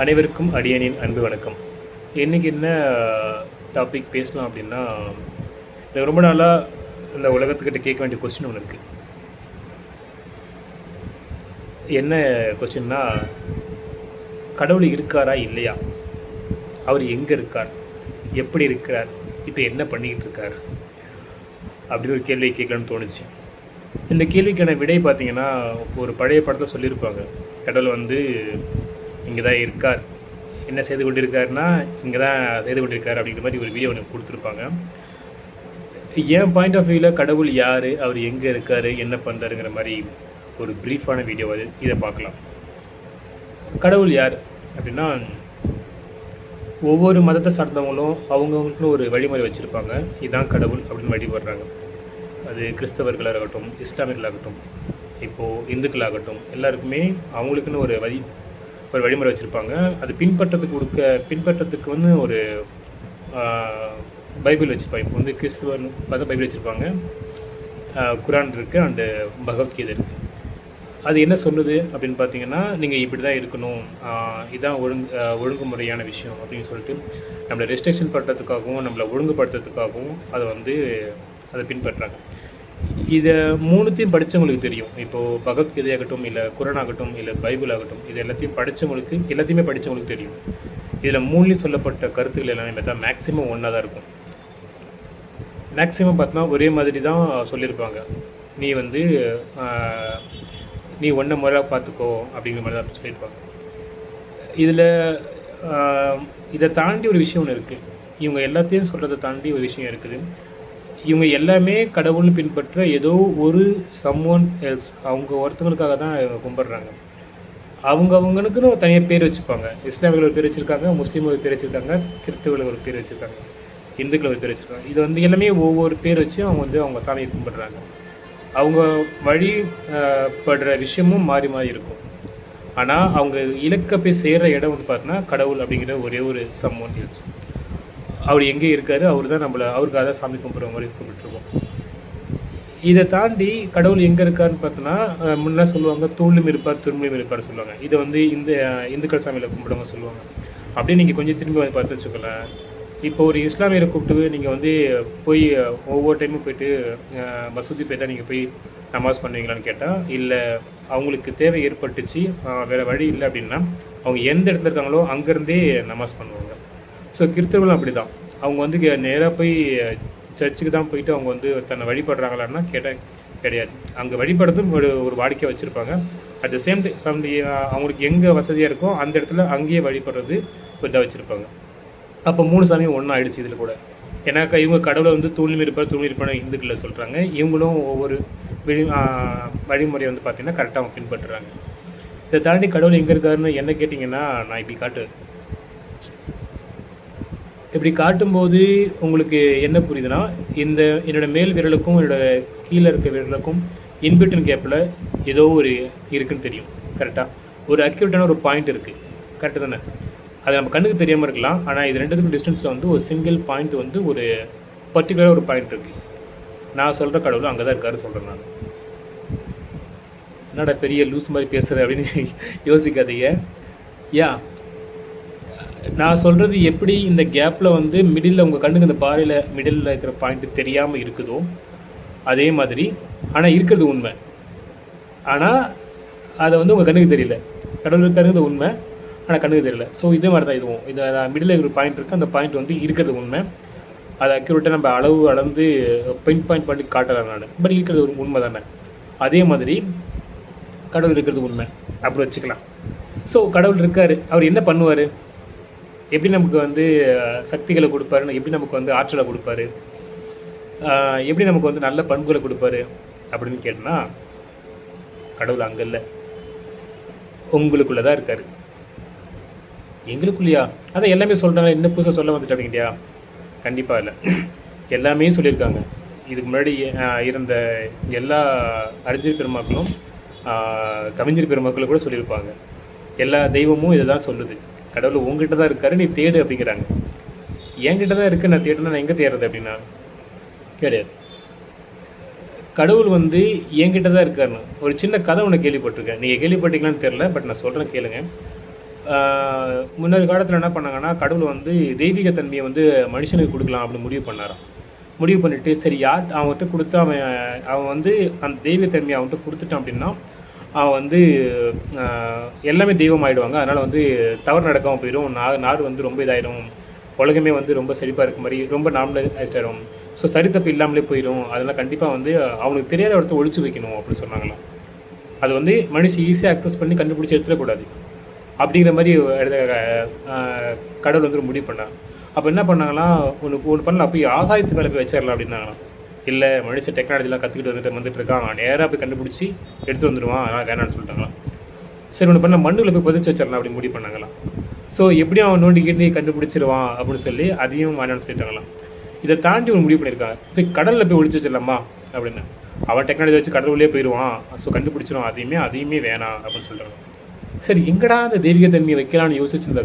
அனைவருக்கும் அடியனின் அன்பு வணக்கம். இன்றைக்கி என்ன டாபிக் பேசலாம் அப்படின்னா, எனக்கு ரொம்ப நாளாக இந்த உலகத்துக்கிட்ட கேட்க வேண்டிய கொஸ்டின் ஒன்று இருக்குது. என்ன கொஸ்டின்னா, கடவுள் இருக்காரா இல்லையா, அவர் எங்கே இருக்கார், எப்படி இருக்கிறார், இப்போ என்ன பண்ணிக்கிட்டு இருக்கார் அப்படின்னு ஒரு கேள்வியை கேட்கலான்னு தோணுச்சு. இந்த கேள்விக்கான விடை பார்த்திங்கன்னா, ஒரு பழைய படத்தில் சொல்லியிருப்பாங்க, கடவுள் வந்து இங்கே தான் இருக்கார், என்ன செய்து கொண்டிருக்காருன்னா இங்கே தான் செய்து கொண்டிருக்கார் அப்படிங்கிற மாதிரி ஒரு வீடியோ ஒன்று கொடுத்துருப்பாங்க. என் பாயிண்ட் ஆஃப் வியூவில் கடவுள் யார், அவர் எங்கே இருக்கார், என்ன பண்ணுறாருங்கிற மாதிரி ஒரு ப்ரீஃபான வீடியோ அது. இதை பார்க்கலாம். கடவுள் யார் அப்படின்னா, ஒவ்வொரு மதத்தை சார்ந்தவங்களும் அவங்கவுங்களுக்குன்னு ஒரு வழிமுறை வச்சுருப்பாங்க. இதுதான் கடவுள் அப்படின்னு வழிபடுறாங்க. அது கிறிஸ்தவர்களாகட்டும், இஸ்லாமியர்களாகட்டும், இப்போது இந்துக்களாகட்டும், எல்லாருக்குமே அவங்களுக்குன்னு ஒரு வழிமுறை வச்சுருப்பாங்க. அது பின்பற்றத்துக்கு வந்து ஒரு பைபிள் வச்சுருப்பாங்க. இப்போ வந்து கிறிஸ்துவன் பார்த்தா பைபிள் வச்சுருப்பாங்க, குரான் இருக்குது, அண்டு பகவத்கீதை இருக்குது. அது என்ன சொல்லுது அப்படின்னு பார்த்தீங்கன்னா, நீங்கள் இப்படி தான் இருக்கணும், இதுதான் ஒழுங்குமுறையான விஷயம் அப்படின்னு சொல்லிட்டு நம்மளை ரெஸ்ட்ரிக்ஷன் பண்ணுறதுக்காகவும் நம்மளை ஒழுங்குபடுத்துறதுக்காகவும் அதை பின்பற்றுறாங்க. இதை மூணுத்தையும் படித்தவங்களுக்கு தெரியும். இப்போது பகவத்கீதையாகட்டும், இல்லை குரான் ஆகட்டும், இல்லை பைபிள் ஆகட்டும், இது எல்லாத்தையுமே படித்தவங்களுக்கு தெரியும். இதில் மூணுலேயும் சொல்லப்பட்ட கருத்துக்கள் எல்லாமே பார்த்தா மேக்ஸிமம் ஒன்றா தான் இருக்கும். மேக்ஸிமம் பார்த்தோன்னா ஒரே மாதிரி தான் சொல்லியிருப்பாங்க. நீ ஒன்றை முறையாக பார்த்துக்கோ அப்படிங்கிற மாதிரி தான் சொல்லியிருப்பாங்க. இதை தாண்டி ஒரு விஷயம் ஒன்று இருக்குது. இவங்க எல்லாத்தையும் சொல்கிறத தாண்டி ஒரு விஷயம் இருக்குது. இவங்க எல்லாமே கடவுள்னு பின்பற்ற ஏதோ ஒரு சம்ஒன் எல்ஸ், அவங்க ஒருத்தவங்களுக்காக தான் இவங்க கும்பிட்றாங்க. அவங்களுக்குன்னு தனியாக பேர் வச்சுப்பாங்க. இஸ்லாமியர்கள் ஒரு பேர் வச்சுருக்காங்க, முஸ்லீம் ஒரு பேர் வச்சுருக்காங்க, கிறிஸ்தவர்கள் ஒரு பேர் வச்சுருக்காங்க, இந்துக்கள் ஒரு பேர் வச்சுருக்காங்க. இது எல்லாமே ஒவ்வொரு பேர் வச்சு அவங்க சாமியை கும்பிட்றாங்க. அவங்க வழிபடுற விஷயமும் மாறி மாறி இருக்கும். ஆனால் அவங்க இலக்க போய் சேர்கிற இடம் பார்த்தோன்னா கடவுள் அப்படிங்கிற ஒரே ஒரு சம்ஒன் எல்ஸ். அவர் எங்கே இருக்கார், அவர் தான் அவருக்காக தான் சாமி கும்பிட்ற மாதிரி கும்பிட்டுருக்கோம். இதை தாண்டி கடவுள் எங்கே இருக்காருன்னு பார்த்தோன்னா, முன்னே சொல்லுவாங்க தூண்லும் இருப்பார் துரும்பிலும் இருப்பார் சொல்லுவாங்க. இதை இந்த இந்துக்கள் சாமியில் கும்பிடுங்க சொல்லுவாங்க. அப்படியே நீங்கள் கொஞ்சம் திரும்பி பார்த்து வச்சுக்கலாம். இப்போ ஒரு இஸ்லாமியரை கூப்பிட்டு நீங்கள் போய் ஒவ்வொரு டைமும் போய்ட்டு மசூதி போய்ட்டால் நீங்கள் போய் நமாஸ் பண்ணுவீங்களான்னு கேட்டால், இல்லை, அவங்களுக்கு தேவை ஏற்பட்டுச்சு, வேறு வழி இல்லை அப்படின்னா அவங்க எந்த இடத்துல இருக்காங்களோ அங்கேருந்தே நமாஸ் பண்ணுவாங்க. ஸோ கிறிஸ்தவர்களும் அப்படி தான். அவங்க நேராக போய் சர்ச்சுக்கு தான் போயிட்டு அவங்க தன்னை வழிபடுறாங்களான்னா கேட்டால் கிடையாது. அங்கே வழிபடுறதும் ஒரு வாடிக்கையாக வச்சுருப்பாங்க. அட் த சேம் டைம் அவங்களுக்கு எங்கே வசதியாக இருக்கோ அந்த இடத்துல அங்கேயே வழிபடுறது ஒரு இதாக வச்சுருப்பாங்க. அப்போ 3 சாமியும் ஒன்றா ஆகிடுச்சு இதில் கூட. ஏன்னாக்கா இவங்க கடவுளை தூணில் இருப்பான இந்துக்களை சொல்கிறாங்க. இவங்களும் ஒவ்வொரு வழிமுறையை பார்த்திங்கன்னா கரெக்டாக அவங்க பின்பற்றுறாங்க. இதை தாண்டி கடவுள் எங்கே இருக்காருன்னு என்ன கேட்டிங்கன்னா, நான் இப்படி காட்டும்போது உங்களுக்கு என்ன புரியுதுன்னா, என்னோடய மேல் விரலுக்கும் என்னோடய கீழே இருக்க விரலுக்கும் இன்பிட்வீன் கேப்பில் ஏதோ ஒரு இருக்குதுன்னு தெரியும். கரெக்டாக ஒரு அக்யூரேட்டான ஒரு பாயிண்ட் இருக்குது. கரெக்டு தானே? அது நம்ம கண்ணுக்கு தெரியாமல் இருக்கலாம். ஆனால் இது ரெண்டுத்துக்கும் டிஸ்டன்ஸில் ஒரு சிங்கிள் பாயிண்ட் ஒரு பர்டிகுலராக ஒரு பாயிண்ட் இருக்குது. நான் சொல்கிற கடவுள் அங்கே தான் இருக்காரு சொல்கிறேன். நான் என்னடா பெரிய லூஸ் மாதிரி பேசுகிறேன் அப்படின்னு யோசிக்காதீங்க. நான் சொல்கிறது எப்படி இந்த கேப்பில் மிடில் உங்கள் கண்ணுக்கு இந்த பாறையில் மிடில் இருக்கிற பாயிண்ட்டு தெரியாமல் இருக்குதோ அதே மாதிரி, ஆனால் இருக்கிறது உண்மை. ஆனால் அதை உங்கள் கண்ணுக்கு தெரியல. கடவுள் இருக்கிறது உண்மை, ஆனால் கண்ணுக்கு தெரியல. ஸோ இதே மாதிரி தான் இதுவும். இது மிடில் இருக்கிற பாயிண்ட் இருக்குது, அந்த பாயிண்ட் இருக்கிறது உண்மை. அதை அக்யூரேட்டாக நம்ம அளந்து பாயிண்ட் பண்ணி காட்டலாம் நான். பட் இருக்கிறது ஒரு உண்மை தானே. அதே மாதிரி கடவுள் இருக்கிறது உண்மை அப்படி வச்சுக்கலாம். ஸோ கடவுள் இருக்கார், அவர் என்ன பண்ணுவார், எப்படி நமக்கு சக்திகளை கொடுப்பாரு, எப்படி நமக்கு ஆற்றலை கொடுப்பாரு, எப்படி நமக்கு நல்ல பண்புகளை கொடுப்பாரு அப்படின்னு கேட்டோன்னா, கடவுள் அங்கே இல்லை, உங்களுக்குள்ளே தான் இருக்கார். எங்களுக்குள்ளையா? அதான் எல்லாமே சொல்கிறாங்க. இன்னும் புதுசாக சொல்ல வந்துட்டாங்க இல்லையா? கண்டிப்பாக இல்லை, எல்லாமே சொல்லியிருக்காங்க. இதுக்கு முன்னாடி இருந்த எல்லா அறிஞர் பெருமக்களும் கவிஞர் பெருமக்களும் கூட சொல்லியிருப்பாங்க. எல்லா தெய்வமும் இதை தான் சொல்லுது, கடவுள் உங்ககிட்ட தான் இருக்காரு, நீ தேடு அப்படிங்கிறாங்க. என்கிட்ட தான் இருக்குது, நான் தேடுனா நான் எங்கே தேடுறது அப்படின்னா கிடையாது. கடவுள் என்கிட்ட தான் இருக்காருன்னு ஒரு சின்ன கதை ஒன்று கேள்விப்பட்டிருக்கேன். நீங்கள் கேள்விப்பட்டீங்களான்னு தெரில, பட் நான் சொல்கிறேன் கேளுங்க. முன்னொரு காலத்தில் என்ன பண்ணாங்கன்னா, கடவுள் வந்து தெய்வீக தன்மையை வந்து மனுஷனுக்கு கொடுக்கலாம் அப்படின்னு முடிவு பண்ணாராம். முடிவு பண்ணிவிட்டு சரி யார் அவன்கிட்ட கொடுத்து அவன் வந்து அந்த தெய்வீக தன்மையை அவன்கிட்ட கொடுத்துட்டான் அப்படின்னா, அவன் வந்து எல்லாமே தெய்வம் ஆகிடுவாங்க. அதனால் வந்து தவறு நடக்காமல் போயிடும். நாடு வந்து ரொம்ப இதாகிடும். உலகமே வந்து ரொம்ப செழிப்பாக இருக்க மாதிரி ரொம்ப நார்மலைஸ்ட் ஆகிடும். ஸோ சரி தப்பு இல்லாமலே போயிடும். அதெல்லாம் கண்டிப்பாக வந்து அவனுக்கு தெரியாத இடத்த ஒழிச்சு வைக்கணும் அப்படின்னு சொன்னாங்களாம். அது வந்து மனுஷன் ஈஸியாக அக்சஸ் பண்ணி கண்டுபிடிச்சி எடுத்துடக்கூடாது அப்படிங்கிற மாதிரி கடவுள் வந்து முடிவு பண்ணாங்க. அப்போ என்ன பண்ணாங்கன்னா, ஒன்று பண்ணலாம், போய் ஆகாயத்து மேலே போய் வச்சிடலாம் அப்படின்னாங்களாம். இல்லை மனுஷன் டெக்னாலஜிலாம் கற்றுக்கிட்டு வந்துட்டு இருக்கான், நேராக போய் கண்டுபிடிச்சி எடுத்து வந்துடுவான், அதனால் வேணான்னு சொல்லிட்டாங்களாம். சரி ஒன்று பண்ணலாம், மண்ணில் போய் புதைச்சி வச்சிடலாம் அப்படின்னு முடிவு பண்ணாங்களாம். ஸோ எப்படியும் அவன் நோண்டி கேட்டு கண்டுபிடிச்சிருவான் அப்படின்னு சொல்லி அதையும் வேணான்னு சொல்லிட்டாங்களாம். இதை தாண்டி ஒரு முடிவு பண்ணியிருக்காங்க, போய் கடலில் போய் ஒழிச்சு வச்சிடலாமா அப்படின்னு. அவன் டெக்னாலஜி வச்சு கடவுளே போயிடுவான், ஸோ கண்டுபிடிச்சிடும், அதையுமே வேணாம் அப்படின்னு சொல்கிறாங்க. சரி எங்கடா அந்த தெய்வீகத்தன்மையை வைக்கலான்னு யோசிச்சிருந்த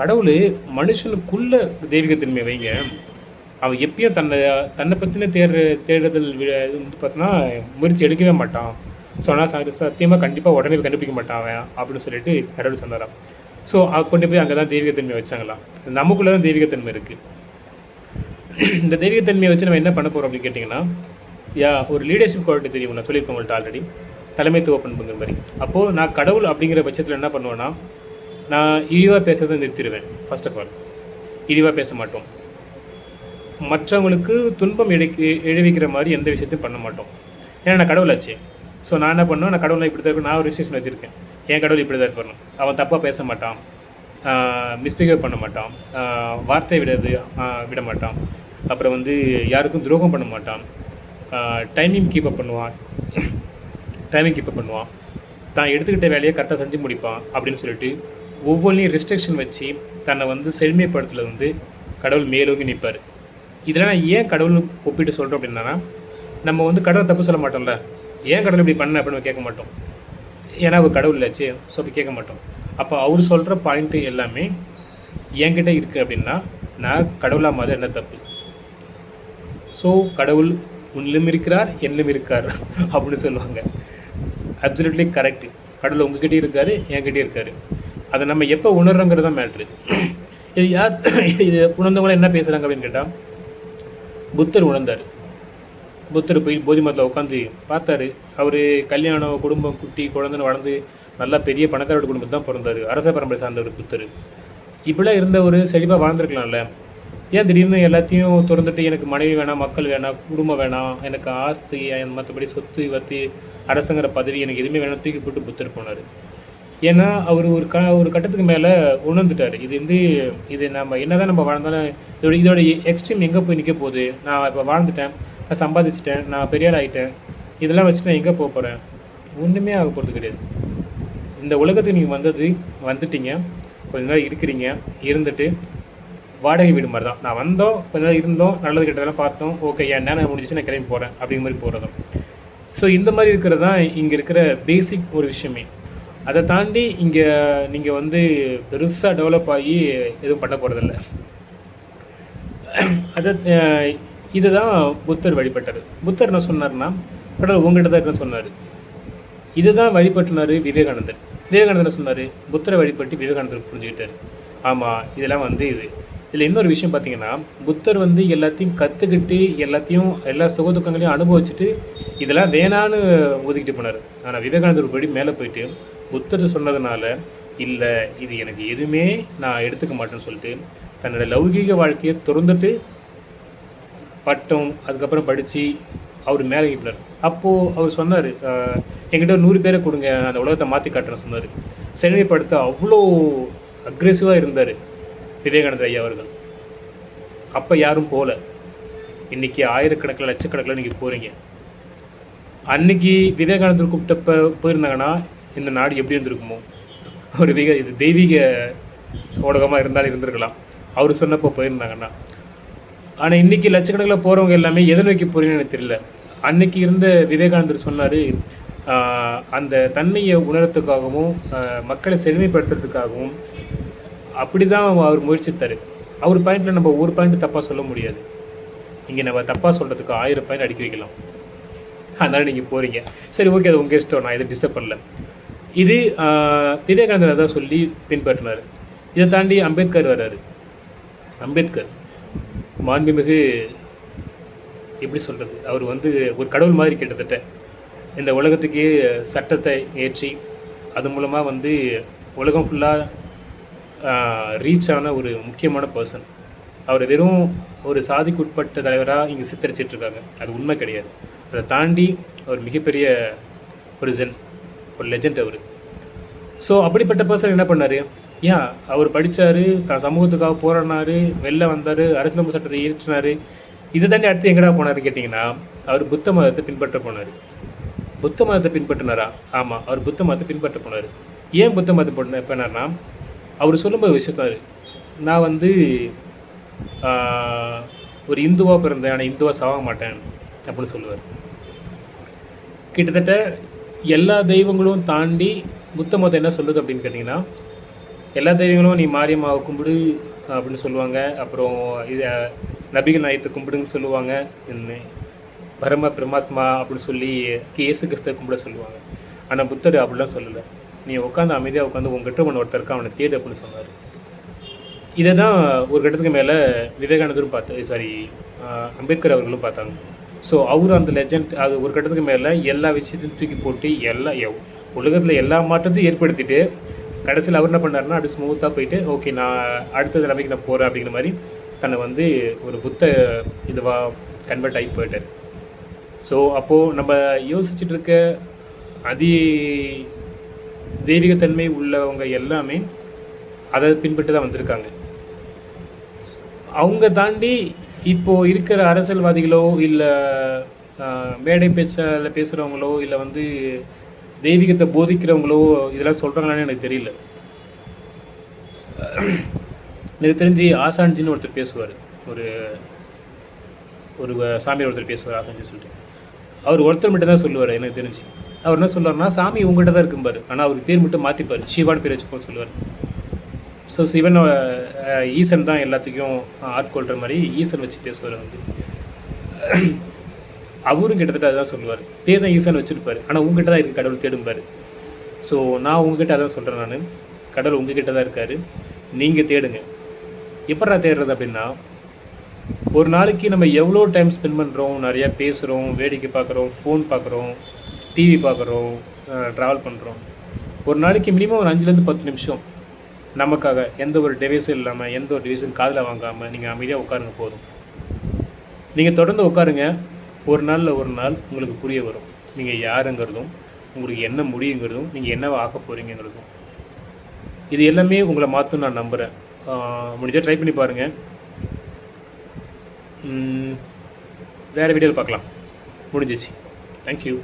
கடவுள் மனுஷனுக்குள்ள தெய்வீகத்தன்மையை வைங்க. அவன் எப்பயும் தன்னை பற்றின தேடுதல் வந்து பார்த்தோன்னா முயற்சி எடுக்கவே மாட்டான். சொன்னால் சத்தியமாக கண்டிப்பாக உடனே கண்டுபிடிக்க மாட்டான் அவன் அப்படின்னு சொல்லிட்டு கடவுள் சொன்னாராம். ஸோ கொண்டு போய் அங்கே தான் தெய்வீகத்தன்மை வச்சாங்களாம். நமக்குள்ளே தான் தெய்வீகத்தன்மை இருக்குது. இந்த தெய்வீகத்தன்மையை வச்சு நம்ம என்ன பண்ண போகிறோம் அப்படின்னு கேட்டிங்கன்னா, ஒரு லீடர்ஷிப் குவாலிட்டி தெரியும், நான் சொல்லியிருப்பேன் உங்கள்கிட்ட ஆல்ரெடி, தலைமைத்துவ பண்புங்கிற மாதிரி. அப்போது நான் கடவுள் அப்படிங்கிற பட்சத்தில் என்ன பண்ணுவேன்னா, நான் இழிவாக பேசுறதை நிறுத்திடுவேன். ஃபர்ஸ்ட் ஆஃப் ஆல் இழிவாக பேச மாட்டோம். மற்றவங்களுக்கு துன்பம் இழைவிக்கிற மாதிரி எந்த விஷயத்தையும் பண்ண மாட்டோம். ஏன்னா நான் கடவுளாச்சு. ஸோ நான் என்ன பண்ணுவேன், நான் கடவுளை இப்படி தான் இருக்கும், நான் ஒரு ரிஸ்ட்ரிக்ஷன் வச்சுருக்கேன். என் கடவுள் இப்படி தான் இருக்கணும், அவன் தப்பாக பேச மாட்டான், மிஸ்பிஹேவ் பண்ண மாட்டான், வார்த்தை விட மாட்டான், அப்புறம் வந்து யாருக்கும் துரோகம் பண்ண மாட்டான், டைமிங் கீப்பப் பண்ணுவான், தான் எடுத்துக்கிட்ட வேலையை கரெக்டாக செஞ்சு முடிப்பான் அப்படின்னு சொல்லிட்டு ஒவ்வொன்றையும் ரெஸ்ட்ரிக்ஷன் வச்சு தன்னை வந்து செழுமைப்படுத்துல வந்து கடவுள் மேலோங்கி நிற்பார். இதெல்லாம் நான் ஏன் கடவுள் ஒப்பிட்டு சொல்கிறோம் அப்படின்னா, நம்ம வந்து கடவுள் தப்பு சொல்ல மாட்டோம்ல, ஏன் கடவுள் இப்படி பண்ண அப்படின்னு கேட்க மாட்டோம். ஏன்னா அவர் கடவுள் இல்லாச்சு, ஸோ அப்படி கேட்க மாட்டோம். அப்போ அவர் சொல்கிற பாயிண்ட்டு எல்லாமே என்கிட்ட இருக்குது அப்படின்னா நான் கடவுளாக மாதிரி என்ன தப்பு. ஸோ கடவுள் உன்னிலும் இருக்கிறார் என்னிலும் இருக்கார் அப்படின்னு சொல்லுவாங்க. Absolutely correct. கடவுள் உங்ககிட்டே இருக்கார், என்கிட்டே இருக்கார். அதை நம்ம எப்போ உணர்றோங்கிறது தான் மேட்ரு. இது உணர்ந்தவங்களாம் என்ன பேசுகிறாங்க அப்படின்னு கேட்டால், புத்தர் உணர்ந்தார். புத்தர் போய் போதி மரத்தில் உட்காந்து பார்த்தாரு. அவர் கல்யாணம், குடும்பம், குட்டி, குழந்தைன்னு வளர்ந்து நல்லா பெரிய பணக்காரோட குடும்பத்தை தான் பிறந்தார். அரச பரம்பரை சார்ந்தவர் புத்தர். இப்படிலாம் இருந்த ஒரு செழிப்பாக வாழ்ந்துருக்கலாம்ல. ஏன் திடீர்னு எல்லாத்தையும் திறந்துட்டு எனக்கு மனைவி வேணாம், மக்கள் வேணாம், குடும்பம் வேணாம், எனக்கு ஆஸ்தி, மற்றபடி சொத்து வத்தி அரசங்கிற பதவி எனக்கு எதுவுமே வேணாம் தூக்கி போட்டு புத்தர் போனார். ஏன்னா அவர் ஒரு கட்டத்துக்கு மேலே உணர்ந்துட்டார். இது நம்ம என்ன தான் நம்ம வாழ்ந்தாலும் இதோட எக்ஸ்ட்ரீம் எங்கே போய் நிற்க போகுது. நான் இப்போ வாழ்ந்துட்டேன், நான் சம்பாதிச்சிட்டேன், நான் பெரியார் ஆகிட்டேன், இதெல்லாம் வச்சுட்டு நான் எங்கே போக போகிறேன்? ஒன்றுமே ஆக போகிறது கிடையாது. இந்த உலகத்துக்கு நீங்கள் வந்துட்டீங்க, கொஞ்ச நாள் இருக்கிறீங்க, இருந்துட்டு வாடகை வீடு மாதிரி தான். நான் வந்தோம், கொஞ்ச நாள் இருந்தோம், நல்லது கெட்டதெல்லாம் பார்த்தோம், ஓகே என் நேரம் முடிஞ்சிச்சு, நான் கிளம்பி போகிறேன் அப்படிங்கிற மாதிரி போகிறதும். ஸோ இந்த மாதிரி இருக்கிறது தான் இங்கே இருக்கிற பேசிக் ஒரு விஷயமே. அதை தாண்டி இங்கே நீங்கள் வந்து பெருசாக டெவலப் ஆகி எதுவும் பண்ண போகிறதில்ல. இதுதான் புத்தர் வழிபட்டார். புத்தர் என்ன சொன்னார்னா, கடவுள் உங்கள்கிட்ட தான் இருக்குன்னு சொன்னார். இதுதான் வழிபட்டினார் விவேகானந்தர். விவேகானந்தர் சொன்னார், புத்தரை வழிபட்டு விவேகானந்தர் புரிஞ்சுக்கிட்டார். ஆமாம், இதெல்லாம் வந்து இதில் இன்னொரு விஷயம் பார்த்தீங்கன்னா, புத்தர் வந்து எல்லாத்தையும் கற்றுக்கிட்டு எல்லா சுகதுக்கங்களையும் அனுபவிச்சுட்டு இதெல்லாம் வேணான்னு ஒதுக்கிட்டு போனார். ஆனால் விவேகானந்தர் படி மேலே போயிட்டு புத்தர் சொன்னதுனால, இல்லை இது எனக்கு எதுவுமே நான் எடுத்துக்க மாட்டேன்னு சொல்லிட்டு தன்னோட லௌகீக வாழ்க்கையை திறந்துட்டு பட்டம் அதுக்கப்புறம் படித்து அவர் மேலே போனார். அப்போது அவர் சொன்னார், என்கிட்ட 100 பேரை கொடுங்க, அந்த உலகத்தை மாற்றி காட்டுறேன்னு சொன்னார். செழுமைப்படுத்த அவ்வளோ அக்ரெசிவாக இருந்தார் விவேகானந்தர் ஐயா அவர்கள். அப்போ யாரும் போகல. இன்றைக்கி ஆயிரக்கணக்கில் லட்சக்கணக்கில் நீங்கள் போகிறீங்க. அன்றைக்கி விவேகானந்தர் கூப்பிட்டப்போ போயிருந்தாங்கன்னா இந்த நாடு எப்படி இருந்திருக்குமோ, ஒரு இது தெய்வீக ஊடகமாக இருந்தாலும் இருந்திருக்கலாம் அவர் சொன்னப்போ போயிருந்தாங்கன்னா. ஆனால் இன்றைக்கி லட்சக்கணக்கில் போகிறவங்க எல்லாமே எதை நோக்கி போகிறீங்கன்னு எனக்கு தெரியல. அன்றைக்கி இருந்த விவேகானந்தர் சொன்னார், அந்த தன்மையை உணரத்துக்காகவும் மக்களை செழுமைப்படுத்துறதுக்காகவும் அப்படி தான் அவர் முயற்சித்தார். அவர் பாயிண்டில் நம்ம ஒரு பாயிண்ட் தப்பாக சொல்ல முடியாது. இங்கே நம்ம தப்பாக சொல்கிறதுக்கு 1000 பாயிண்ட் அடிக்க வைக்கலாம். அதனால் நீங்கள் போகிறீங்க, சரி ஓகே, அது உங்கள் இஷ்டம், நான் எதுவும் டிஸ்டர்ப் பண்ணல. இது விவேகானந்தர் தான் சொல்லி பின்பற்றினார். இதை தாண்டி அம்பேத்கர் வர்றாரு. அம்பேத்கர் மாண்புமிகு எப்படி சொல்கிறது, அவர் வந்து ஒரு கடவுள் மாதிரி கிட்டத்தட்ட இந்த உலகத்துக்கே சட்டத்தை ஏற்றி அது மூலமாக வந்து உலகம் ஃபுல்லாக ரீச் ஆன ஒரு முக்கியமான பர்சன். அவர் வெறும் ஒரு சாதிக்கு உட்பட்ட தலைவராக இங்கே சித்தரிச்சிட்ருக்காங்க. அது உண்மை கிடையாது. அதை தாண்டி அவர் மிகப்பெரிய ஒரு லெஜண்ட் அவர். ஸோ அப்படிப்பட்ட பர்சன் என்ன பண்ணார்? ஏன் அவர் படித்தார், தான் சமூகத்துக்காக போராடினார், வெளில வந்தார், அரசியலமைப்பு சட்டத்தை ஏற்றினார். இது தாண்டி அடுத்து எங்கடா போனார் கேட்டிங்கன்னா, அவர் புத்த மதத்தை பின்பற்ற போனார். புத்த மதத்தை பின்பற்றினாரா? ஆமாம், அவர் புத்த மதத்தை பின்பற்ற போனார். ஏன் புத்த மதத்தை பண்ணார்னா, அவர் சொல்லும்போது விஷயத்தார், நான் வந்து ஒரு இந்துவாக பிறந்தேன், ஆனால் இந்துவாக சாக மாட்டேன் அப்படின்னு சொல்லுவார். கிட்டத்தட்ட எல்லா தெய்வங்களும் தாண்டி புத்த மதம் என்ன சொல்லுது அப்படின்னு கேட்டிங்கன்னா, எல்லா தெய்வங்களும் நீ மாரியம்மாவை கும்பிடு அப்படின்னு சொல்லுவாங்க. அப்புறம் இது நபிகள் நாயத்தை கும்பிடுன்னு சொல்லுவாங்க. பிரமாத்மா அப்படின்னு சொல்லி இயேசு கிறிஸ்துவை கும்பிட சொல்லுவாங்க. ஆனால் புத்தர் அப்படிலாம் சொல்லலை. நீ உட்காந்து அமைதியாக உட்காந்து உங்ககிட்ட ஒருத்தர் இருக்கா, அவனை தேடு அப்படின்னு சொன்னார். இதை தான் ஒரு கட்டத்துக்கு மேலே விவேகானந்தரும் அம்பேத்கர் அவர்களும் பார்த்தாங்க. ஸோ அவர் அந்த லெஜண்ட் அது ஒரு கட்டத்துக்கு மேலே எல்லா விஷயத்தையும் தூக்கி போட்டு உலகத்தில் எல்லா மாற்றத்தையும் ஏற்படுத்திட்டு கடைசியில் அவர் என்ன பண்ணாருன்னா, அப்படி ஸ்மூத்தாக போயிட்டு ஓகே நான் அடுத்த தலைமைக்கு நான் போகிறேன் அப்படிங்கிற மாதிரி தன்னை வந்து ஒரு புத்த இதுவாக கன்வெர்ட் ஆகி போயிட்டார். ஸோ அப்போது நம்ம யோசிச்சுட்டு இருக்க தெய்வீகத்தன்மை உள்ளவங்க எல்லாமே அதை பின்பற்றி தான் வந்திருக்காங்க. அவங்க தாண்டி இப்போது இருக்கிற அரசியல்வாதிகளோ இல்லை மேடை பேச்சால் பேசுகிறவங்களோ இல்லை வந்து தெய்வீகத்தை போதிக்கிறவங்களோ இதெல்லாம் சொல்கிறாங்களான்னு எனக்கு தெரியல. எனக்கு தெரிஞ்சு ஆசான்ஜின்னு ஒருத்தர் பேசுவார், ஒரு சாமியார் ஒருத்தர் பேசுவார், ஆசான்ஜி சொல்லிட்டு. அவர் ஒருத்தர் மட்டும் தான் சொல்லுவார் எனக்கு தெரிஞ்சு. அவர் என்ன சொல்லுவார்னா, சாமி உங்கள்கிட்ட தான் இருக்கும்பார், ஆனால் அவர் பேர் மட்டும் மாற்றிப்பார், சிவான்னு பேர் வச்சுக்கோன்னு சொல்லுவார். ஸோ சிவன் ஈசன் தான் எல்லாத்துக்கும் ஆட்கொள்கிற மாதிரி ஈசன் வச்சு பேசுவார் வந்து. அவரும் கிட்டத்தட்ட அதுதான் சொல்லுவார், பேர் தான் ஈசன் வச்சுருப்பார், ஆனால் உங்ககிட்ட தான் இருக்குது கடவுள் தேடும்பார். ஸோ நான் உங்ககிட்ட அதான் சொல்கிறேன், நான் கடவுள் உங்ககிட்ட தான் இருக்கார், நீங்கள் தேடுங்க. எப்படா தேடுறது அப்படின்னா, ஒரு நாளைக்கு நம்ம எவ்வளோ டைம் ஸ்பெண்ட் பண்ணுறோம், நிறையா பேசுகிறோம், வேடிக்கை பார்க்குறோம், ஃபோன் பார்க்குறோம், டிவி பார்க்குறோம், ட்ராவல் பண்ணுறோம். ஒரு நாளைக்கு மினிமம் ஒரு 5-10 நிமிஷம் நமக்காக எந்த ஒரு டிவைஸும் இல்லாமல், எந்த ஒரு டிவைஸும் காதில் வாங்காமல் நீங்கள் அமைதியாக உட்காருங்க போதும். நீங்கள் தொடர்ந்து உட்காருங்க. ஒரு நாள் உங்களுக்கு புரிய வரும் நீங்கள் யாருங்கிறதும், உங்களுக்கு என்ன முடியுங்கிறதும், நீங்கள் என்னவா ஆக்க போகிறீங்கிறதும். இது எல்லாமே உங்களை மாற்றும் நான் நம்புகிறேன். முடிஞ்சால் ட்ரை பண்ணி பாருங்கள். வேறு வீடியோவில் பார்க்கலாம். முடிஞ்சிச்சு. தேங்க்யூ.